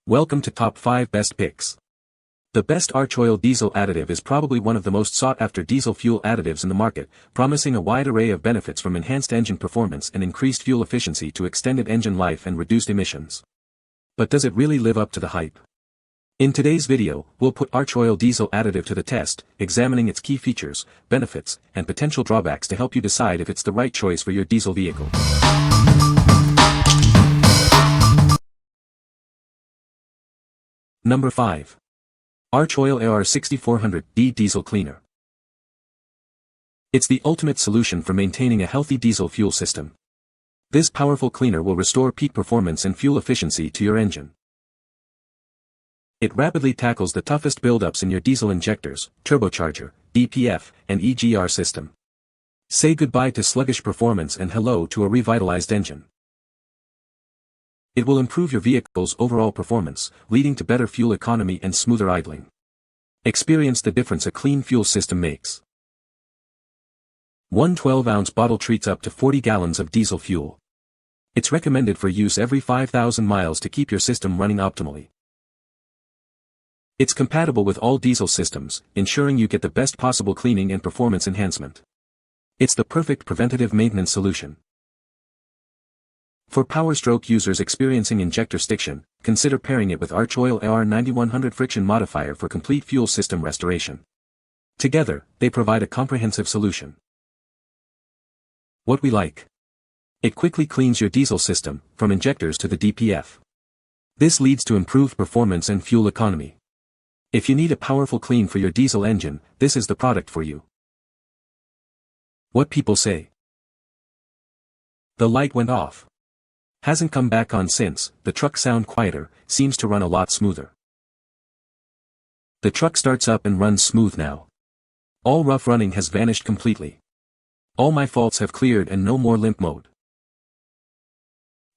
Welcome to Top 5 Best Picks. The best Archoil Diesel Additive is probably one of the most sought-after diesel fuel additives in the market, promising a wide array of benefits from enhanced engine performance and increased fuel efficiency to extended engine life and reduced emissions. But does it really live up to the hype? In today's video, we'll put Archoil Diesel Additive to the test, examining its key features, benefits, and potential drawbacks to help you decide if it's the right choice for your diesel vehicle. Number 5. Archoil AR6400D Diesel Cleaner. It's the ultimate solution for maintaining a healthy diesel fuel system. This powerful cleaner will restore peak performance and fuel efficiency to your engine. It rapidly tackles the toughest buildups in your diesel injectors, turbocharger, DPF, and EGR system. Say goodbye to sluggish performance and hello to a revitalized engine. It will improve your vehicle's overall performance, leading to better fuel economy and smoother idling. Experience the difference a clean fuel system makes. One 12-ounce bottle treats up to 40 gallons of diesel fuel. It's recommended for use every 5,000 miles to keep your system running optimally. It's compatible with all diesel systems, ensuring you get the best possible cleaning and performance enhancement. It's the perfect preventative maintenance solution. For power stroke users experiencing injector stiction, consider pairing it with Archoil AR9100 friction modifier for complete fuel system restoration. Together, they provide a comprehensive solution. What we like. It quickly cleans your diesel system, from injectors to the DPF. This leads to improved performance and fuel economy. If you need a powerful clean for your diesel engine, this is the product for you. What people say. The light went off. Hasn't come back on since. The truck sound quieter, seems to run a lot smoother. The truck starts up and runs smooth now. All rough running has vanished completely. All my faults have cleared and no more limp mode.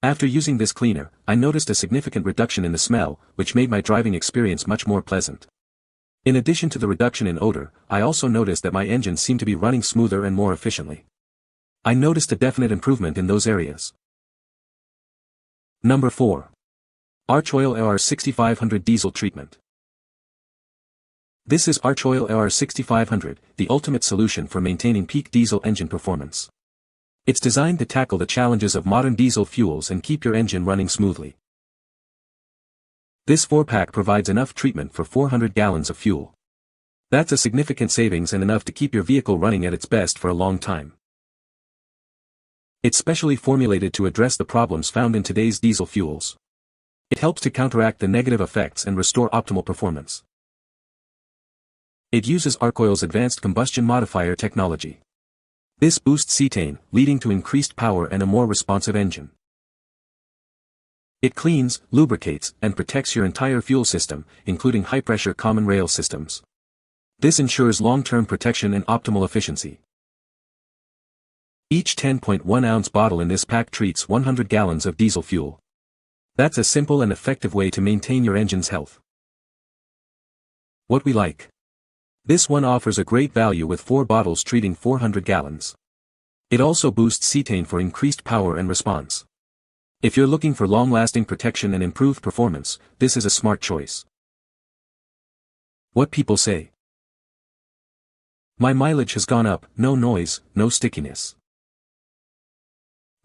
After using this cleaner, I noticed a significant reduction in the smell, which made my driving experience much more pleasant. In addition to the reduction in odor, I also noticed that my engine seemed to be running smoother and more efficiently. I noticed a definite improvement in those areas. Number 4. Archoil AR6500 Diesel Treatment. This is Archoil AR6500, the ultimate solution for maintaining peak diesel engine performance. It's designed to tackle the challenges of modern diesel fuels and keep your engine running smoothly. This 4-pack provides enough treatment for 400 gallons of fuel. That's a significant savings and enough to keep your vehicle running at its best for a long time. It's specially formulated to address the problems found in today's diesel fuels. It helps to counteract the negative effects and restore optimal performance. It uses Archoil's advanced combustion modifier technology. This boosts cetane, leading to increased power and a more responsive engine. It cleans, lubricates, and protects your entire fuel system, including high-pressure common rail systems. This ensures long-term protection and optimal efficiency. Each 10.1-ounce bottle in this pack treats 100 gallons of diesel fuel. That's a simple and effective way to maintain your engine's health. What we like. This one offers a great value with 4 bottles treating 400 gallons. It also boosts cetane for increased power and response. If you're looking for long-lasting protection and improved performance, this is a smart choice. What people say. My mileage has gone up, no noise, no stickiness.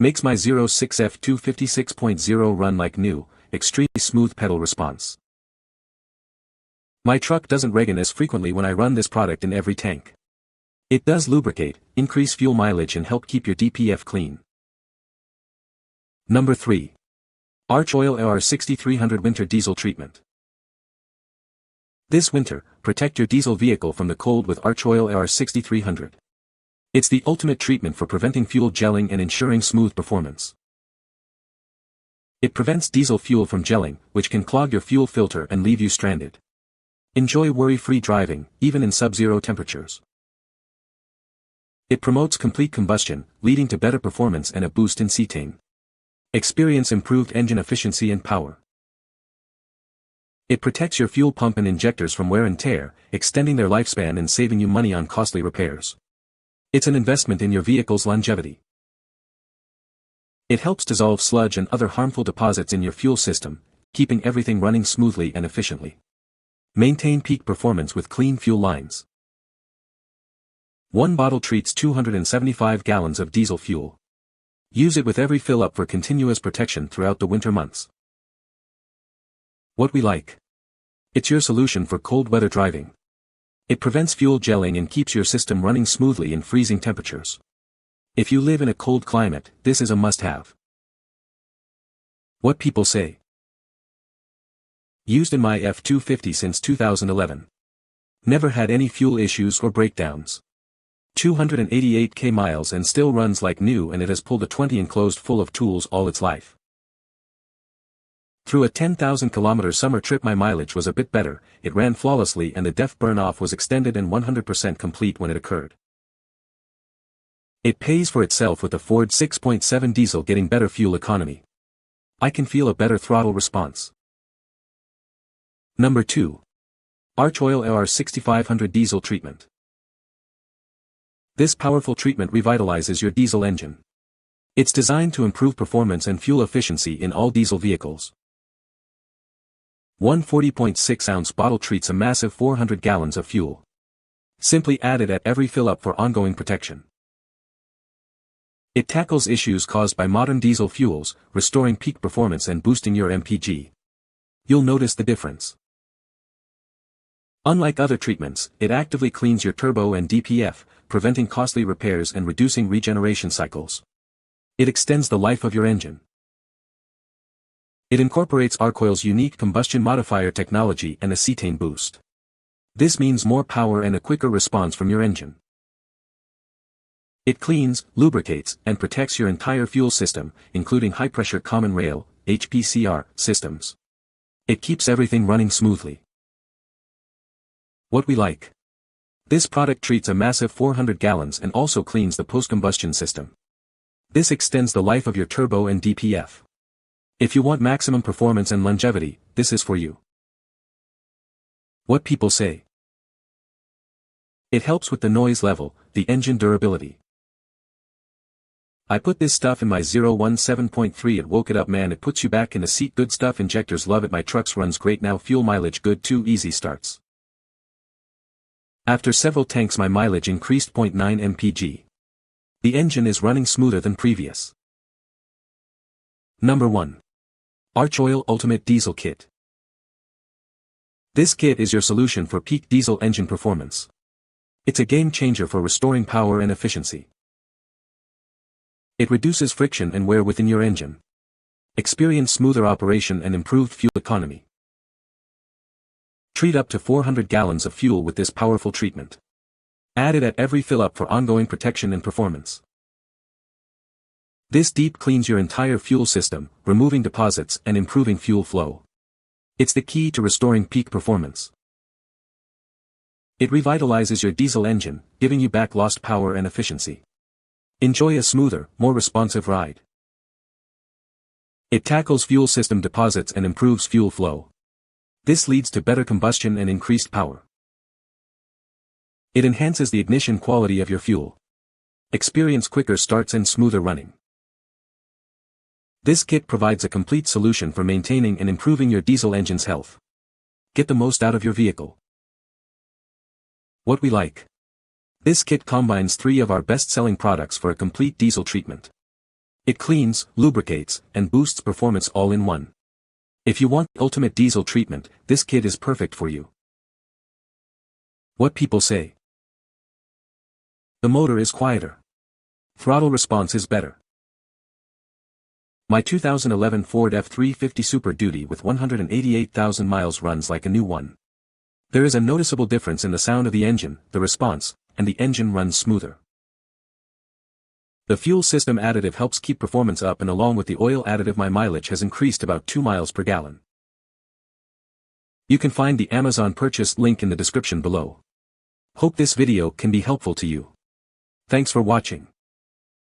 Makes my 06F256.0 run like new, extremely smooth pedal response. My truck doesn't regen as frequently when I run this product in every tank. It does lubricate, increase fuel mileage and help keep your DPF clean. Number 3. Archoil AR6300 Winter Diesel Treatment. This winter, protect your diesel vehicle from the cold with Archoil AR6300. It's the ultimate treatment for preventing fuel gelling and ensuring smooth performance. It prevents diesel fuel from gelling, which can clog your fuel filter and leave you stranded. Enjoy worry-free driving, even in sub-zero temperatures. It promotes complete combustion, leading to better performance and a boost in cetane. Experience improved engine efficiency and power. It protects your fuel pump and injectors from wear and tear, extending their lifespan and saving you money on costly repairs. It's an investment in your vehicle's longevity. It helps dissolve sludge and other harmful deposits in your fuel system, keeping everything running smoothly and efficiently. Maintain peak performance with clean fuel lines. One bottle treats 275 gallons of diesel fuel. Use it with every fill-up for continuous protection throughout the winter months. What we like. It's your solution for cold weather driving. It prevents fuel gelling and keeps your system running smoothly in freezing temperatures. If you live in a cold climate, this is a must-have. What people say. Used in my F-250 since 2011. Never had any fuel issues or breakdowns. 288k miles and still runs like new, and it has pulled a 20 enclosed full of tools all its life. Through a 10,000 kilometer summer trip my mileage was a bit better, it ran flawlessly and the DEF burn-off was extended and 100% complete when it occurred. It pays for itself with the Ford 6.7 diesel getting better fuel economy. I can feel a better throttle response. Number 2. Archoil AR6500 Diesel Treatment. This powerful treatment revitalizes your diesel engine. It's designed to improve performance and fuel efficiency in all diesel vehicles. One 40.6-ounce bottle treats a massive 400 gallons of fuel. Simply add it at every fill-up for ongoing protection. It tackles issues caused by modern diesel fuels, restoring peak performance and boosting your MPG. You'll notice the difference. Unlike other treatments, it actively cleans your turbo and DPF, preventing costly repairs and reducing regeneration cycles. It extends the life of your engine. It incorporates Archoil's unique combustion modifier technology and a cetane boost. This means more power and a quicker response from your engine. It cleans, lubricates, and protects your entire fuel system, including high-pressure common rail, HPCR, systems. It keeps everything running smoothly. What we like. This product treats a massive 400 gallons and also cleans the post-combustion system. This extends the life of your turbo and DPF. If you want maximum performance and longevity, this is for you. What people say. It helps with the noise level, the engine durability. I put this stuff in my 017.3, it woke it up man, it puts you back in the seat, good stuff, injectors love it, my trucks runs great now, fuel mileage good too, easy starts. After several tanks my mileage increased 0.9 mpg. The engine is running smoother than previous. Number 1. Archoil Ultimate Diesel Kit. This kit is your solution for peak diesel engine performance. It's a game changer for restoring power and efficiency. It reduces friction and wear within your engine. Experience smoother operation and improved fuel economy. Treat up to 400 gallons of fuel with this powerful treatment. Add it at every fill-up for ongoing protection and performance. This deep cleans your entire fuel system, removing deposits and improving fuel flow. It's the key to restoring peak performance. It revitalizes your diesel engine, giving you back lost power and efficiency. Enjoy a smoother, more responsive ride. It tackles fuel system deposits and improves fuel flow. This leads to better combustion and increased power. It enhances the ignition quality of your fuel. Experience quicker starts and smoother running. This kit provides a complete solution for maintaining and improving your diesel engine's health. Get the most out of your vehicle. What we like. This kit combines 3 of our best-selling products for a complete diesel treatment. It cleans, lubricates, and boosts performance all in one. If you want ultimate diesel treatment, this kit is perfect for you. What people say. The motor is quieter. Throttle response is better. My 2011 Ford F-350 Super Duty with 188,000 miles runs like a new one. There is a noticeable difference in the sound of the engine, the response, and the engine runs smoother. The fuel system additive helps keep performance up, and along with the oil additive my mileage has increased about 2 miles per gallon. You can find the Amazon purchase link in the description below. Hope this video can be helpful to you. Thanks for watching.